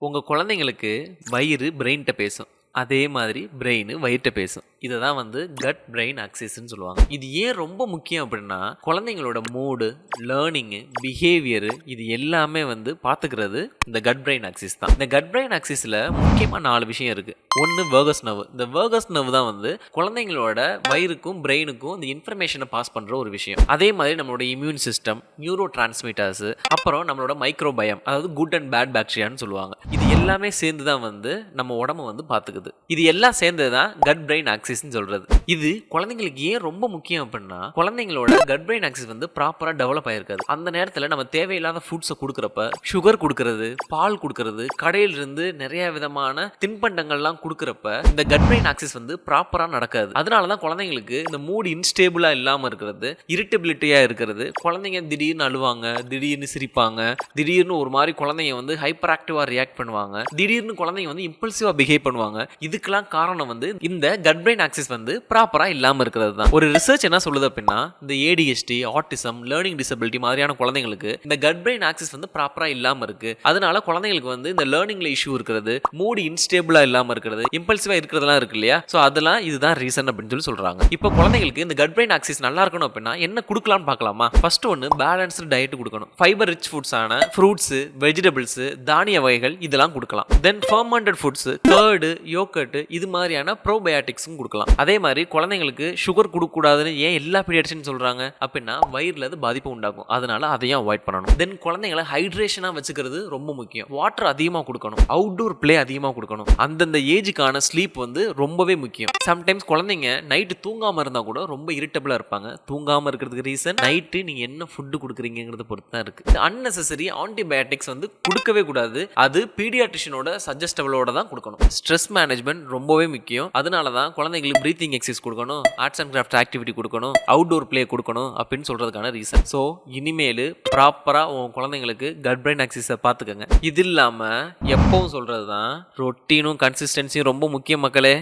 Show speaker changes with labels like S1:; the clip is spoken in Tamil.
S1: உங்க குழந்தைங்களுக்கு வயிறு பிரெயின்ட்ட பேசும். அதே மாதிரி பிரெயின் வயிற்ற பேசும். இதை தான் கட் பிரெயின் ஆக்சிஸ்ன்னு சொல்லுவாங்க. இது ஏன் ரொம்ப முக்கியம் அப்படின்னா, குழந்தைங்களோட மூடு, லேர்னிங்கு, பிஹேவியரு இது எல்லாமே பார்த்துக்கிறது இந்த கட் பிரெயின் ஆக்சிஸ் தான். இந்த கட் பிரெயின் ஆக்சிஸில் முக்கியமாக 4 விஷயம் இருக்குது. ஒன்று வேகஸ் நர்வ். இந்த வேகஸ் நர்வ் தான் குழந்தைங்களோட வயிறுக்கும் பிரெயினுக்கும் இந்த இன்ஃபர்மேஷனை பாஸ் பண்ணுற ஒரு விஷயம். அதே மாதிரி நம்மளோட இம்யூன் சிஸ்டம், நியூரோ டிரான்ஸ்மிட்டர்ஸ், அப்புறம் நம்மளோட மைக்ரோபயம், அதாவது குட் அண்ட் பேட் பாக்டீரியான்னு சொல்லுவாங்க. இது எல்லாமே சேர்ந்து தான் நம்ம உடம்பு பார்த்துக்குது. இது எல்லாம் சேர்ந்தது தான் கட் பிரெயின் ஆக்சிஸ்ன்னு சொல்றது. இது குழந்தைங்களுக்கு ஏன் ரொம்ப முக்கியம் அப்படின்னா, குழந்தைங்களோட கட் பிரெயின் ஆக்சிஸ் ப்ராப்பரா டெவலப் ஆயிருக்காது. அந்த நேரத்தில் நம்ம தேவையில்லாத ஃபுட்ஸை கொடுக்குறப்ப, சுகர் கொடுக்கறது, பால் கொடுக்கறது, கடையிலிருந்து நிறைய விதமான தின்பண்டங்கள்லாம் கொடுக்குறப்ப இந்த கட் பிரெயின் ஆக்சிஸ் ப்ராப்பரா நடக்காது. அதனால தான் குழந்தைங்களுக்கு இந்த மூட் இன்ஸ்டேபிளா இல்லாம இருக்கிறது, இரிட்டபிலிட்டியா இருக்கிறது, குழந்தைங்க திடீர்னு அழுவாங்க, திடீர்னு சிரிப்பாங்க, திடீர்னு ஒரு மாதிரி குழந்தைங்க ஹைப்பர் ஆக்டிவா ரியாக்ட் பண்ணுவாங்க, திடீர்னு குழந்தைங்க இம்பல்சிவா பிஹேவ் பண்ணுவாங்க. இதுக்கெல்லாம் காரணம் இந்த கட் பிரெயின் ஆக்சிஸ் ப்ராப்பரா இல்லாம இருக்கிறது தான். ஒரு ரிசர்ச் என்ன சொல்லுது அப்படின்னா, இந்த ஏடிஹெச்டி, ஆட்டிசம், லேர்னிங் டிசபிலிட்டி மாதிரியான குழந்தைங்களுக்கு இந்த கட் பிரெயின் ஆக்சிஸ் ப்ராப்பரா இல்லாம இருக்கு. அதனால குழந்தைங்களுக்கு இந்த லேர்னிங்ல இஷ்யூ இருக்கிறது, மூடு இன்ஸ்டேபிளா இல்லாம இருக்கிறது, இம்பல்சிவா இருக்கிறதெல்லாம் இருக்கு இல்லையா? சோ அதெல்லாம் இதுதான் ரீசன் அப்படின்னு சொல்றாங்க. இப்போ குழந்தைங்களுக்கு இந்த கட் பிரெயின் ஆக்சிஸ் நல்லா இருக்கணும் அப்படின்னா என்ன கொடுக்கலாம்னு பார்க்கலாமா? ஃபர்ஸ்ட் ஒன்னு பேலன்ஸ்டு டயட் கொடுக்கணும். ஃபைபர் ரிச் ஃபுட்ஸ் ஆன ஃப்ரூட்ஸ், வெஜிடபிள்ஸ், தானிய வகைகள் இதெல்லாம் கொடுக்கலாம். தென் ஃபர்மெண்டட் ஃபுட்ஸ், கர்டு, யோகர்ட் இது மாதிரியான ப்ரோபயாட்டிக்ஸும் கொடுக்கலாம். அதே மாதிரி குழந்தைங்களுக்கு சுகர் கொடுக்கக்கூடாதுன்னு ஏன் எல்லா பீடியாட்ரிஷியன் சொல்றாங்க அப்படின்னா, வயிறுல அது பாதிப்பு உண்டாகும். அதனால அதையும் அவாய்ட் பண்ணணும். தென் குழந்தைங்களை ஹைட்ரேஷனா வச்சுக்கிறது ரொம்ப முக்கியம். வாட்டர் அதிகமாக கொடுக்கணும், அவுட்டோர் பிளே அதிகமாக கொடுக்கணும். அந்தந்த ஏஜுக்கான ஸ்லீப் ரொம்பவே முக்கியம். சம்டைம்ஸ் குழந்தைங்க நைட்டு தூங்காம இருந்தா கூட ரொம்ப இரிட்டபிளா இருப்பாங்க. தூங்காம இருக்கிறதுக்கு ரீசன் நைட்டு நீங்க என்ன ஃபுட்டு கொடுக்குறீங்கிறத பொறுத்து தான் இருக்கு. அன்னெசரி ஆன்டிபயோட்டிக்ஸ் கொடுக்கவே கூடாது. அது பீடியாட்ரிஷியனோட சஜஸ்டபிளோட தான் கொடுக்கணும். ஸ்ட்ரெஸ் மேனேஜ்மெண்ட் ரொம்பவே முக்கியம். அதனால தான் குழந்தைங்களுக்கு பிரீத்திங் எக்ஸசைஸ் கொடுக்கணும், ஆர்ட்ஸ் அண்ட் கிராஃப்ட் ஆக்டிவிட்டி கொடுக்கணும், அவுட்டோர் பிளே கொடுக்கணும் அப்படின்னு சொல்றதுக்கான ரீசன். ஸோ இனிமேல் ப்ராப்பரா உங்க குழந்தைங்களுக்கு கட் பிரெயின் ஆக்சிஸை பார்த்துக்கங்க. இது இல்லாம எப்பவும் சொல்றது தான், ரொட்டீனும் கன்சிஸ்டன்சியும் ரொம்ப முக்கியம் மக்களே.